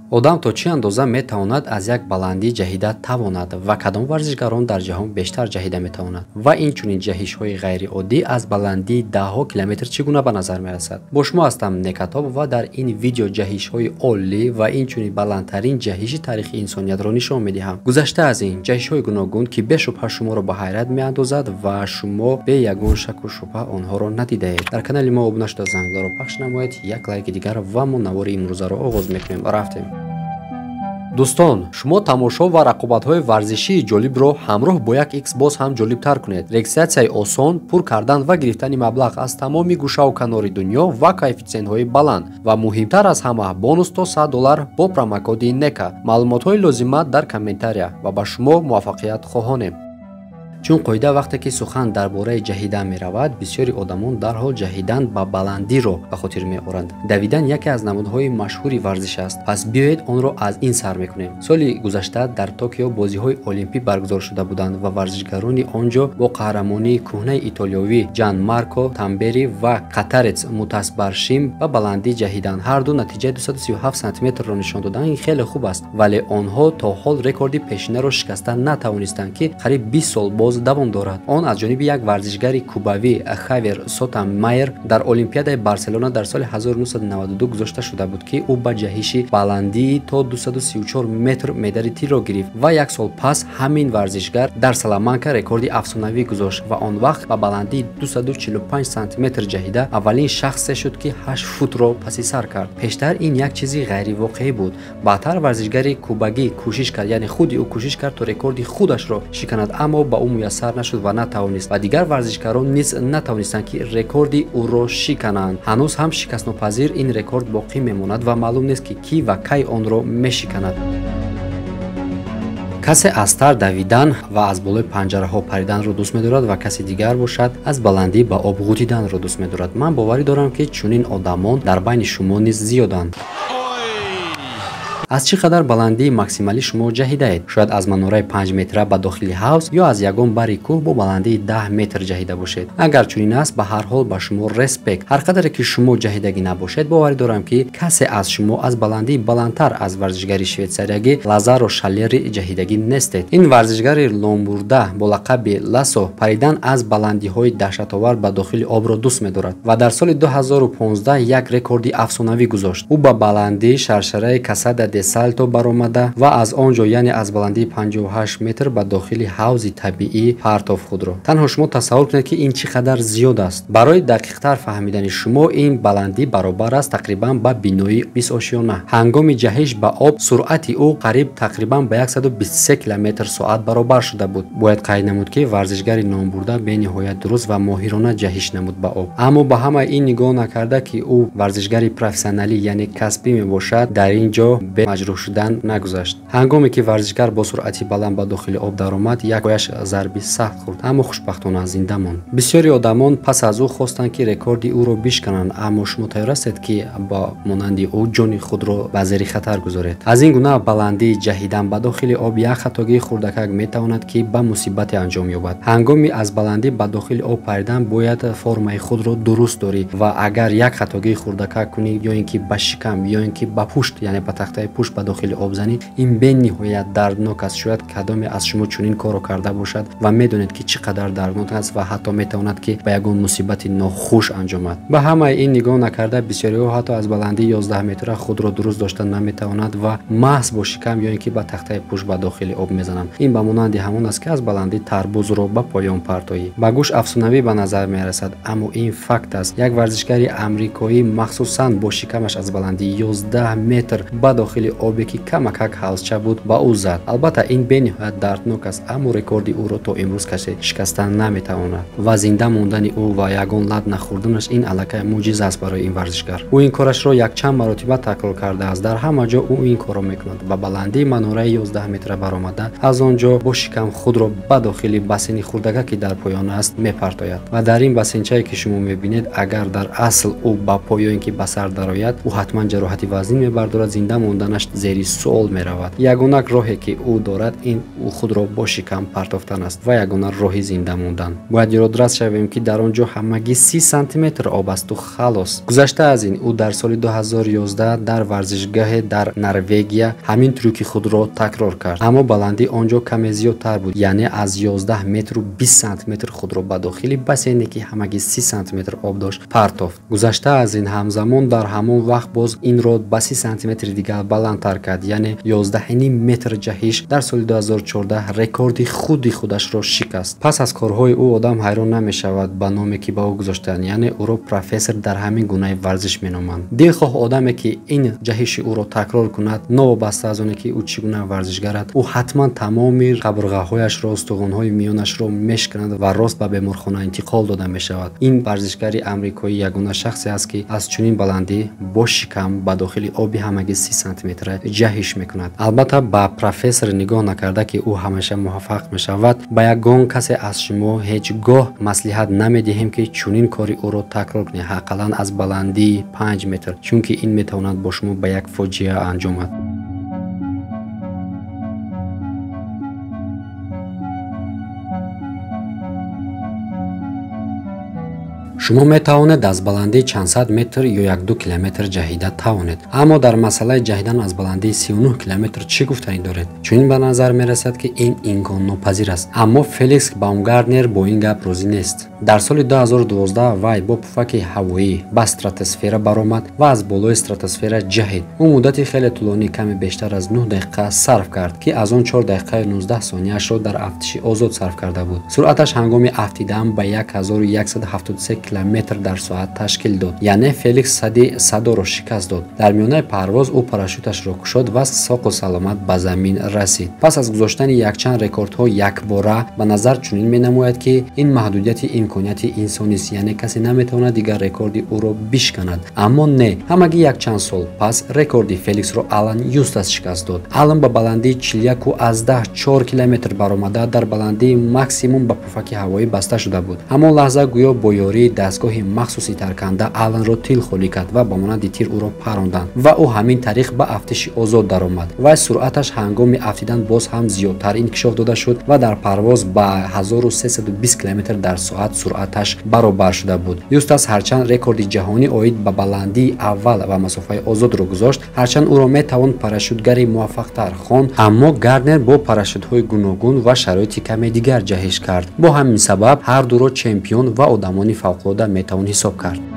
одам то чӣ андоза метавонад аз як баландӣ ҷаҳида тавонад ва кадом варзишгарон дар ҷаҳон бештар ҷаҳида метавонад ва инчунин ҷаҳишҳои ғайриоддӣ аз баландии даҳҳо километр чӣ гуна ба назар мерасад. Бо шумо ҳастам Некатоб ва дар ин видео ҷаҳишҳои олӣ ва инчунин баландтарин ҷаҳиши таърихи инсониятро нишон медиҳам. Гузашта аз ин ҷаҳишҳои гуногун ки бешубҳа шуморо ба ҳайрат меандозад ва шумо бе ягон шаку шубҳа онҳоро надидаед. Дар канали мо обуна шуда зангдорро пахш намоед, як лайки дигар ва мо навори имрӯзаро оғоз мекунем. Рафтем. дӯстон, шумо тамошо ва рақобатҳои варзишии ҷолибро ҳамроҳ бо як икс боз ҳам ҷолибтар кунед. Регистратсияи осон, пур кардан ва гирифтани маблағ аз тамоми гӯшаву канори дунё ва коэффициентҳои баланд ва муҳимтар аз ҳама бонус то $100 бо промокоди NECA. Маълумотҳои лозима дар комментария ва ба шумо муваффақият хоҳонем. чун қоида вақте ки сухан дар бораи ҷаҳидан меравад, бисёри одамон дарҳол ҷаҳидан ба баландиро ба хотир меоранд. Давидан яке аз намудҳои машҳури варзиш аст. Пас биёед онро аз ин сар мекунем. соли гузашта дар Токио бозиҳои олимпӣ баргузор шуда буданд ва варзишгарони он ҷо бо қаҳрамонии кӯҳнаи итолиёвӣ Ҷан Марко Тамбери ва қатарец Мутас Баршим ба баландӣ ҷаҳиданд. Ҳарду натиҷаи 237 сантиметрро нишон доданд. Ин хеле хуб аст, вале онҳо то ҳол рекорди пешинаро шикаста натавонистанд, ки қариб 20 сол боз давом дорад. Он аз ҷониби як варзишгари кубавӣ Хавер Сотамайер дар Олимпиадаи Барселона дар соли 1992 гузошта шуда буд, ки ӯ ба ҷаҳиши баландии то 234 метр медали тирро гирифт ва як сол пас ҳамин варзишгар дар Саламанка рекорди афсонавӣ гузошт ва он вақт ба баландии 245 сантиметр ҷаҳида аввалин шахсе шуд, ки 8 футро паси сар кард. Пештар ин як чизи ғайривоқеӣ буд. баъдтар варзишгари кубагӣ кӯшиш кард, яъне худи ӯ кӯшиш кард то рекорди худашро шиканад, аммо ба ӯ муяссар нашуд ва натавонист ва дигар варзишгарон низ натавонистанд, ки рекорди ӯро шикананд. ҳанӯз ҳам шикастнопазир ин рекорд боқӣ мемонад ва маълум нест, ки кӣ ва кай онро мешиканад. касе аз тар давидан ва аз болои панҷараҳо париданро дӯст медорад ва каси дигар бошад аз баландӣ ба об ғӯтиданро дӯст медорад. ман боварӣ дорам, ки чунин одамон дар байни шумо низ зиёданд. аз чӣ қадар баландии максималӣ шумо ҷаҳидаед? шояд аз манораи 5 метра ба дохили ҳавз ё аз ягон барри кӯҳ бо баландии 10 метр ҷаҳида бошед? агар чунин аст, ба ҳар ҳол ба шумо респект. ҳар қадаре ки шумо ҷаҳидагӣ набошед, боварӣ дорам, ки касе аз шумо аз баландии баландтар аз варзишгари швейтсариягӣ Лазаро Шаллери ҷаҳидагӣ нестед. ин варзишгари ломбурда бо лақаби Ласо паридан аз баландиҳои даҳшатовар ба дохили обро дӯст медорад ва дар соли 2015 як рекорди афсонавӣ гузошт. ӯ ба баландии шаршараи Касада де Сальто баромада ва аз он ҷо, яъне аз баландии 58 метр ба дохили ҳавзи табиӣ партов худро. танҳо шумо тасаввур кунед, ки ин чӣ қадар зиёд аст. барои дақиқтар фаҳмидани шумо, ин баландӣ баробар аст тақрибан ба бинои 20 ошёна. ҳангоми ҷаҳиш ба об суръати ӯ қариб тақрибан ба 123 км/соат баробар шуда буд. бояд қайд намуд, ки варзишгари номбурда бениҳоят дуруст ва моҳирона ҷаҳиш намуд ба об. аммо ба ҳама ин нигоҳ накарда, ки ӯ варзишгари профессионалӣ, яъне касбӣ мебошад, дар ин ҷо маҷрӯҳ шудан нагузашт. ҳангоме ки варзишгар бо суръати баланд ба дохили об даромад, як пояш зарби сахт хӯрд, аммо хушбахтона зинда монд. бисёри одамон пас аз ӯ хостанд, ки рекорди ӯро бишкананд, аммо шумо тайёр ҳастед, ки ба монанди ӯ ҷони худро ба зери хатар гузоред? аз ин гуна баландии ҷаҳидан ба дохили об як хатогии хурдакак метавонад, ки ба мусибате анҷом ёбад. ҳангоми аз баландӣ ба дохили об паридан бояд формаи худро дуруст дорӣ ва агар як хатогии хурдакак кунӣ, ё ин ки ба шикам, ё ин ки ба пушт, яъне ба тахтаи пушт ба дохили об занӣ, ин бениҳоят дарднок аст. шояд кадоме аз шумо чунин корро карда бошад ва медонед, ки чӣ қадар дарднок аст ва ҳатто метавонад, ки ба ягон мусибати нохуш анҷомад. ба ҳамаи ин нигоҳ накарда, бисёриҳо ҳатто аз баландии 11 метра худро дуруст дошта наметавонад ва маҳз бо шикам ё ин ки ба тахтаи пушт ба дохили об мезананд. ин ба монанди ҳамон аст, ки аз баландии тарбузро ба поён партоӣ. ба гӯш афсонавӣ ба назар мерасад, аммо ин факт аст. як варзишгари амрикоӣ махсусан бо шикамаш аз баландии 11 метр ба дохили обе, ки камакак ҳавзча буд, ба ӯ зад. албатта ин бениҳоят дарднок аст, аммо рекорди ӯро то имрӯз касе шикаста наметавонад ва зинда мондани ӯ ва ягон лаб нахӯрданаш, ин аллакай мӯъҷиза аст барои ин варзишгар. ӯ ин корашро якчанд маротиба такрор кардааст. дар ҳама ҷо ӯ ин корро мекунад. ба баландии манораи 11 метра баромада, аз он ҷо бо шикам худро ба дохили бассейни хурдака, ки дар поён аст, мепартояд ва дар ин бассейнчае, ки шумо мебинед, агар дар асл ӯ ба поён ки ба сар дарояд, ӯ ҳатман ҷароҳати вазнин мебардорад. зинда мондан буданаш зери суол меравад. Ягона роҳе ки ӯ дорад ин худро бо шикам партофтан аст ва ягона роҳи зинда мондан. бояд ёродрас шавем ки дар он ҷо ҳамагӣ 30 сантиметр об асту халос. гузашта аз ин ӯ дар соли 2011 дар варзишгоҳе дар Норвегия ҳамин трюки худро такрор кард, аммо баландии он ҷо каме зиёдтар буд, яъне аз 11 метру 20 сантиметр худро ба дохили бассейне ки ҳамагӣ 30 сантиметр об дошт партофт. гузашта аз ин ҳамзамон дар ҳамон вақт боз инро ба 30 сантиметри дигар баландтар кард, яъне 11 метр ҷаҳиш дар соли 2014 рекорди худи худашро шикаст. пас аз корҳои ӯ одам ҳайрон намешавад ба номе ки ба ӯ гузоштанд, яъне ӯро профессор дар ҳамин гунаи варзиш меноманд. дилхоҳ одаме ки ин ҷаҳиши ӯро такрор кунад, новобаста аз оне ки ӯ чӣ гуна варзишгарад, ӯ ҳатман тамоми қабрғаҳояшро, устухонҳои миёнашро мешканад ва рост ба беморхона интиқол дода мешавад. ин варзишгари амрикоӣ ягона шахсе аст ки аз чунин баландӣ бо шикам ба дохили оби ҳамагӣ 30 сантиметра ҷаҳиш мекунад. албатта ба профессор нигоҳ накарда ки ӯ ҳамеша муваффақ мешавад, ба ягон касе аз шумо ҳеҷ гоҳ маслиҳат намедиҳем ки чунин кори ӯро такрор кунед, ҳаққалан аз баландии 5 метр, чунки ин метавонад бо шумо ба як фоҷиа анҷомад. шумо метавонед аз баландии чандсад метр ё 1-2 километр ҷаҳида тавонед, аммо дар масъалаи ҷаҳидан аз баландии 39 километр чӣ гуфтанӣ доред? чунин ба назар мерасад ки ин имконнопазир аст. аммо Феликс Баумгартнер бо ин гап розӣ нест. дар соли 2012 вай бо пуфаки ҳавоӣ ба стратосфера баромад ва аз болои стратосфера ҷаҳид. ӯ муддати хеле тӯлонӣ, каме бештар аз 9 дақиқа сарф кард, ки аз он 4 дақиқаи 19 сонияашро дар афтиши озод сарф карда буд. суръаташ ҳангоми афтидан ба 1173 километр дар соат ташкил дод, яъне Феликс сади садоро шикаст дод. дар миёнаи парвоз ӯ парашюташро кушод ва соқу саломат ба замин расид. пас аз гузоштани якчанд рекордҳо якбора, ба назар чунин менамояд ки ин маҳдудияти имконияти инсонист, яъне касе наметавонад дигар рекорди ӯро бишканад. аммо не, ҳамагӣ якчанд сол пас рекорди Феликсро Алан Юстас шикаст дод. Алан ба баландии 41,4 километр баромада дар баландии максимум ба пуфаки ҳавоӣ баста шуда буд. ҳамон лаҳза гӯё бо ёрии дастгоҳи махсуси тарканда Аланро тилхолӣ кард ва ба монанди тир ӯро паронданд ва ӯ ҳамин тариқ ба афтиши озод даромад. вай суръаташ ҳангоми афтидан боз ҳам зиёдтар инкишоф дода шуд ва дар парвоз ба 1320 км дар соат суръаташ баробар шуда буд. Юстас ҳарчанд рекорди ҷаҳонӣ оид ба баландии аввал ва масофаи озодро гузошт, ҳарчанд ӯро метавон парашютгари муваффақтар хонд, аммо Гарднер бо парашютҳои гуногун ва шароити каме дигар ҷаҳиш кард. бо ҳамин сабаб ҳар дуро чемпион ва одамони фавқулода метавон ҳисоб кард.